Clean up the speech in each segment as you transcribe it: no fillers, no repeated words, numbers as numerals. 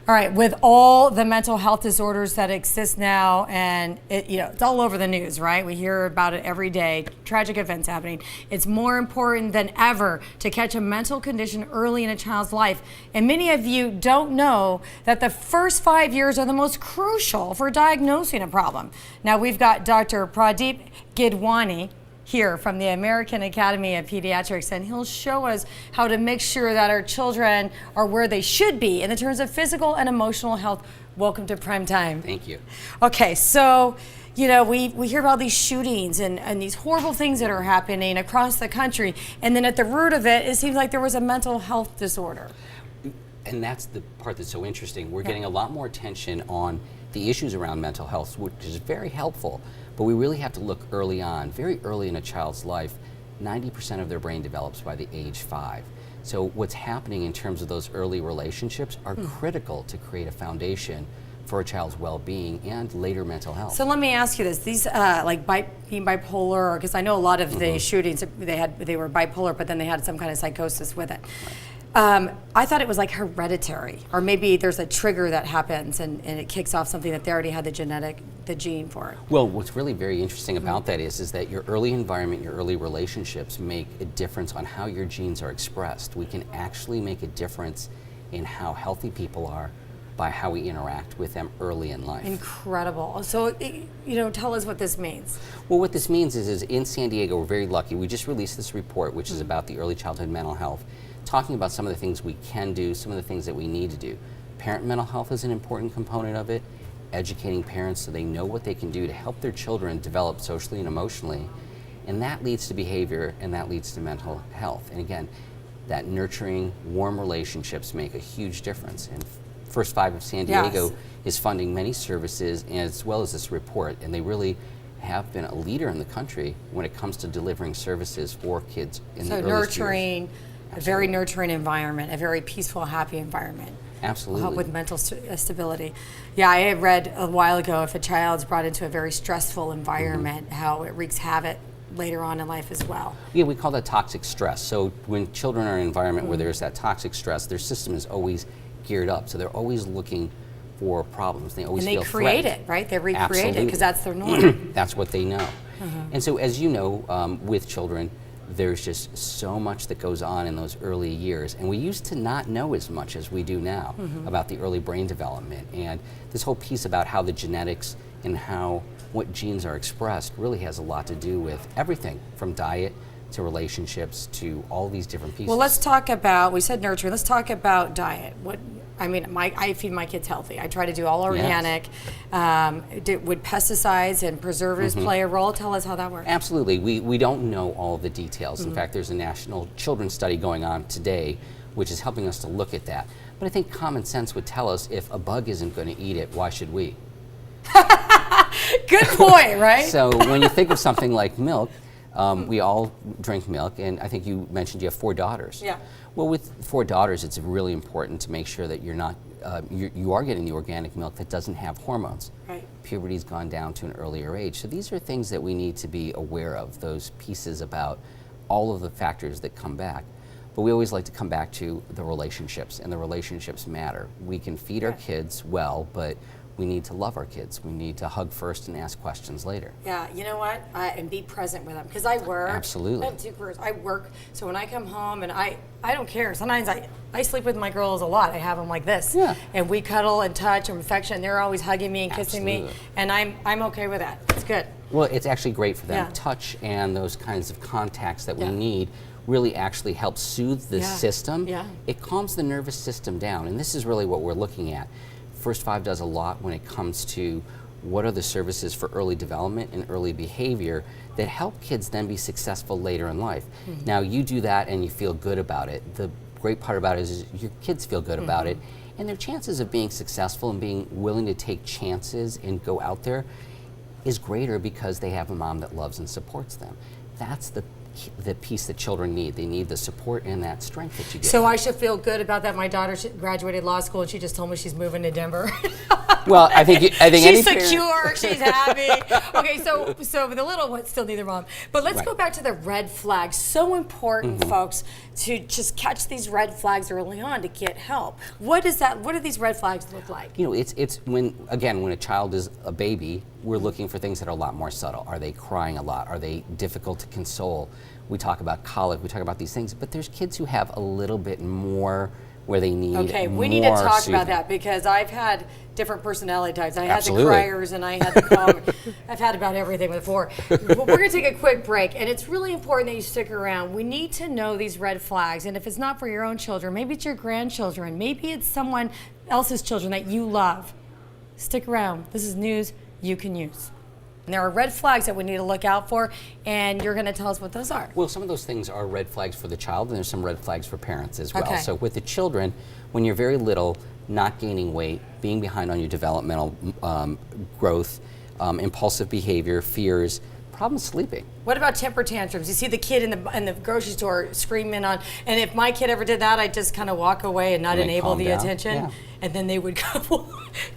All right, with all the mental health disorders that exist now, and it's all over the news, right? We hear about it every day, tragic events happening. It's more important than ever to catch a mental condition early in a child's life. And many of you don't know that the first 5 years are the most crucial for diagnosing a problem. Now, we've got Dr. Pradeep Gidwani here from the American Academy of Pediatrics, and he'll show us how to make sure that our children are where they should be in the terms of physical and emotional health. Welcome to Prime Time. Thank you. Okay, so we hear about these shootings and these horrible things that are happening across the country, and then at the root of it, it seems like there was a mental health disorder. And that's the part that's so interesting. We're getting a lot more attention on the issues around mental health, which is very helpful, but we really have to look early on, very early in a child's life. 90% of their brain develops by the age 5. So what's happening in terms of those early relationships are critical to create a foundation for a child's well-being and later mental health. So let me ask you this: these being bipolar, because I know a lot of the shootings they were bipolar, but then they had some kind of psychosis with it. Right. I thought it was like hereditary, or maybe there's a trigger that happens and it kicks off something that they already had the gene for. Well, what's really very interesting about that is that your early environment, your early relationships make a difference on how your genes are expressed. We can actually make a difference in how healthy people are by how we interact with them early in life. Incredible. So, tell us what this means. Well, what this means is in San Diego, we're very lucky. We just released this report, which is about the early childhood mental health, talking about some of the things we can do, some of the things that we need to do. Parent mental health is an important component of it, educating parents so they know what they can do to help their children develop socially and emotionally, and that leads to behavior, and that leads to mental health. And again, that nurturing, warm relationships make a huge difference. And First Five of San Diego is funding many services as well as this report, and they really have been a leader in the country when it comes to delivering services for kids in the earliest years. A very nurturing environment, a very peaceful, happy environment. Absolutely. With mental stability. Yeah, I had read a while ago if a child's brought into a very stressful environment, how it wreaks havoc later on in life as well. Yeah, we call that toxic stress. So when children are in an environment where there's that toxic stress, their system is always geared up. So they're always looking for problems. They always feel create threatened. It, right? They recreate Absolutely. it because that's their norm. That's what they know. And so as you know, with children, there's just so much that goes on in those early years, and we used to not know as much as we do now about the early brain development. And this whole piece about how the genetics and what genes are expressed really has a lot to do with everything from diet to relationships to all these different pieces. Well, let's talk about, we said nurturing, let's talk about diet. I feed my kids healthy. I try to do all organic. Would pesticides and preservatives play a role? Tell us how that works. Absolutely. We don't know all the details. In fact, there's a national children's study going on today which is helping us to look at that. But I think common sense would tell us if a bug isn't going to eat it, why should we? Good point, right? So when you think of something like milk, we all drink milk, and I think you mentioned you have 4 daughters. Yeah. Well, with 4 daughters, it's really important to make sure that you're not, you are getting the organic milk that doesn't have hormones. Right. Puberty's gone down to an earlier age. So these are things that we need to be aware of, those pieces about all of the factors that come back. But we always like to come back to the relationships, and the relationships matter. We can feed our kids well, but we need to love our kids. We need to hug first and ask questions later. Yeah, you know what? And be present with them. Because I work. Absolutely. I have 2 careers. I work, so when I come home, and I don't care. Sometimes I sleep with my girls a lot. I have them like this. Yeah. And we cuddle and touch and affection. They're always hugging me and kissing me. And I'm okay with that. It's good. Well, it's actually great for them. Yeah. Touch and those kinds of contacts that we need really actually help soothe the system. Yeah. It calms the nervous system down, and this is really what we're looking at. First Five does a lot when it comes to what are the services for early development and early behavior that help kids then be successful later in life. Now, you do that and you feel good about it. The great part about it is your kids feel good about it, and their chances of being successful and being willing to take chances and go out there is greater because they have a mom that loves and supports them. That's the the piece that children need. They need the support and that strength that you get. So I should feel good about that. My daughter graduated law school, and she just told me she's moving to Denver. Well, I think she's secure. She's happy. Okay, so the little ones still need their mom. But let's go back to the red flags. So important, folks, to just catch these red flags early on to get help. What is that? What do these red flags look like? You know, it's when a child is a baby, we're looking for things that are a lot more subtle. Are they crying a lot? Are they difficult to console? We talk about colic, we talk about these things, but there's kids who have a little bit more where they need Okay, we more need to talk soothing. about that, because I've had different personality types. I had Absolutely. the criers, and I had the calm. I've had about everything before. But we're going to take a quick break, and it's really important that you stick around. We need to know these red flags, and if it's not for your own children, maybe it's your grandchildren, maybe it's someone else's children that you love. Stick around. This is news you can use. And there are red flags that we need to look out for, and you're going to tell us what those are. Well, some of those things are red flags for the child, and there's some red flags for parents as well. Okay. So with the children, when you're very little, not gaining weight, being behind on your developmental growth, impulsive behavior, fears, problems sleeping. What about temper tantrums? You see the kid in the grocery store screaming on, and if my kid ever did that, I'd just kind of walk away and not And enable calm the down. attention. Yeah. And then they would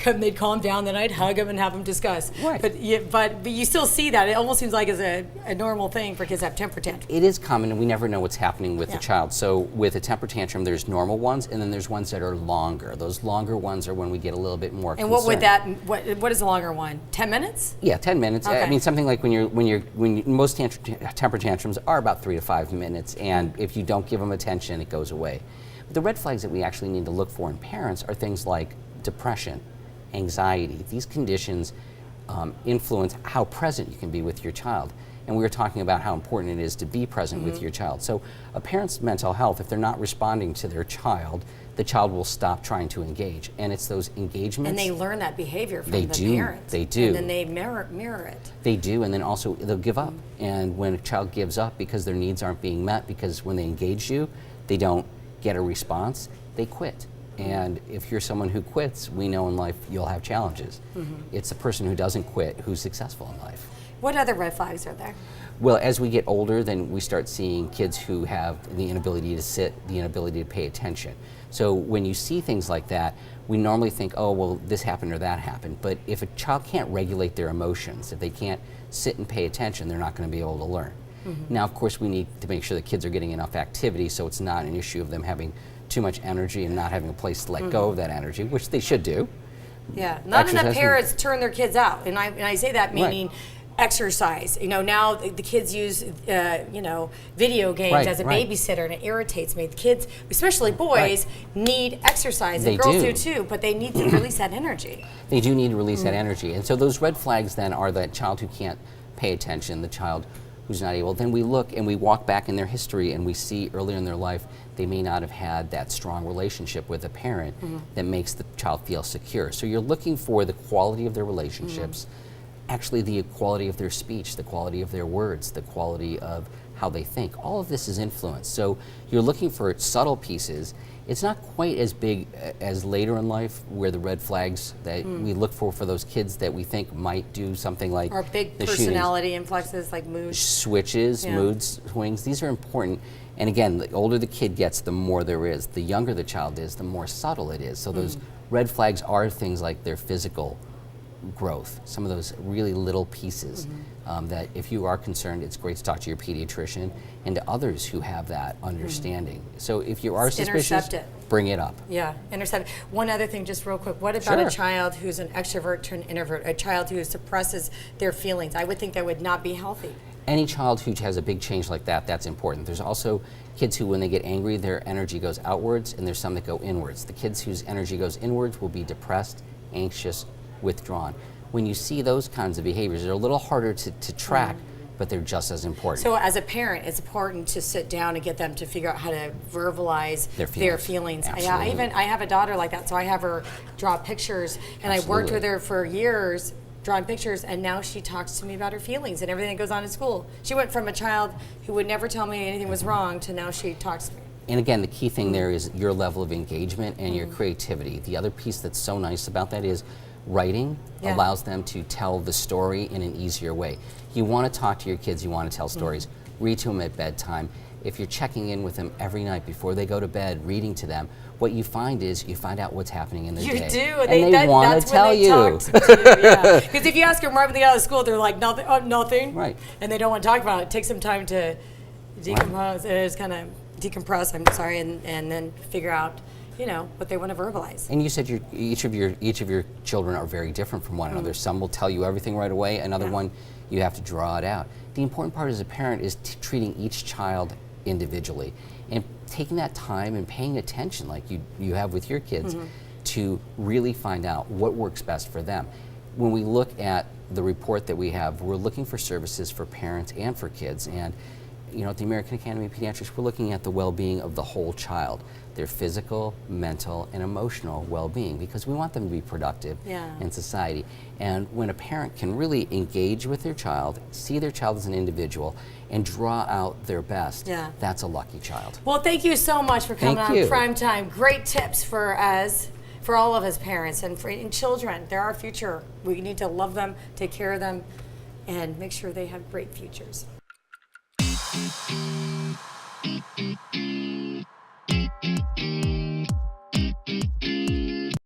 they'd calm down, then I'd hug them and have them discuss. Right. But you still see that. It almost seems like it's a normal thing for kids to have temper tantrums. It is common, and we never know what's happening with Yeah. the child. So with a temper tantrum, there's normal ones, and then there's ones that are longer. Those longer ones are when we get a little bit more And concerned. what is the longer one? 10 minutes? Yeah, 10 minutes. Okay. I mean, something like when most temper tantrums are about 3 to 5 minutes, and if you don't give them attention, it goes away. But the red flags that we actually need to look for in parents are things like depression, anxiety. These conditions influence how present you can be with your child. And we were talking about how important it is to be present with your child. So a parent's mental health, if they're not responding to their child, the child will stop trying to engage. And it's those engagements. And they learn that behavior from They the do. parents. They do. And then they mirror it. They do, and then also they'll give up. And when a child gives up because their needs aren't being met, because when they engage you, they don't get a response, they quit. And if you're someone who quits, we know in life you'll have challenges. It's the person who doesn't quit who's successful in life. What other red flags are there? Well, as we get older, then we start seeing kids who have the inability to sit, the inability to pay attention. So when you see things like that, we normally think, oh, well, this happened or that happened. But if a child can't regulate their emotions, if they can't sit and pay attention, they're not going to be able to learn. Now, of course, we need to make sure the kids are getting enough activity so it's not an issue of them having too much energy and not having a place to let go of that energy, which they should do. Yeah, not enough Exercise. parents turn their kids out, and I say that meaning exercise. You know, now the kids use video games Right, as a right. babysitter, and it irritates me. The kids, especially boys, need exercise. They And girls do. too, but they need to release that energy. They do need to release that energy. And so those red flags then are the child who can't pay attention, the child who's not able. Then we look and we walk back in their history and we see earlier in their life they may not have had that strong relationship with a parent that makes the child feel secure. So you're looking for the quality of their relationships, actually the quality of their speech, the quality of their words, the quality of how they think. All of this is influenced. So you're looking for subtle pieces. It's not quite as big as later in life where the red flags that we look for those kids that we think might do something like Or big the shootings. personality influxes like mood. Switches, Yeah. mood swings, these are important. And again, the older the kid gets, the more there is. The younger the child is, the more subtle it is. So those red flags are things like their physical growth, some of those really little pieces that if you are concerned, it's great to talk to your pediatrician and to others who have that understanding. So if you are suspicious, Intercept it. bring it up. Yeah, intercept. One other thing, just real quick. What about a Sure. child who's an extrovert to an introvert, a child who suppresses their feelings? I would think that would not be healthy. Any child who has a big change like that, that's important. There's also kids who, when they get angry, their energy goes outwards, and there's some that go inwards. The kids whose energy goes inwards will be depressed, anxious, withdrawn. When you see those kinds of behaviors, they're a little harder to track, but they're just as important. So as a parent, it's important to sit down and get them to figure out how to verbalize Their feelings. Yeah, Absolutely. I have a daughter like that, so I have her draw pictures, and I worked Absolutely. with her for years drawing pictures, and now she talks to me about her feelings and everything that goes on in school. She went from a child who would never tell me anything was wrong to now she talks to me. And again, the key thing there is your level of engagement and your creativity. The other piece that's so nice about that is Writing Yeah. allows them to tell the story in an easier way. You want to talk to your kids, you want to tell stories. Read to them at bedtime. If you're checking in with them every night before they go to bed, reading to them, what you find is you find out what's happening in their You day. do. And they want to that's tell when they you. talk to you. Yeah. Because if you ask them right when they get out of school, they're like, nothing, nothing. Right. And they don't want to talk about it. It takes some time to decompose. It is kind of decompress, I'm sorry, and then figure out, what they want to verbalize. And you said each of your children are very different from one another. Some will tell you everything right away. Another one, you have to draw it out. The important part as a parent is treating each child individually and taking that time and paying attention like you have with your kids to really find out what works best for them. When we look at the report that we have, we're looking for services for parents and for kids. And at the American Academy of Pediatrics, we're looking at the well-being of the whole child, their physical, mental, and emotional well-being, because we want them to be productive in society. And when a parent can really engage with their child, see their child as an individual, and draw out their best, that's a lucky child. Well, thank you so much for coming on you. Primetime. Great tips for all of us parents and children. They're our future. We need to love them, take care of them, and make sure they have great futures.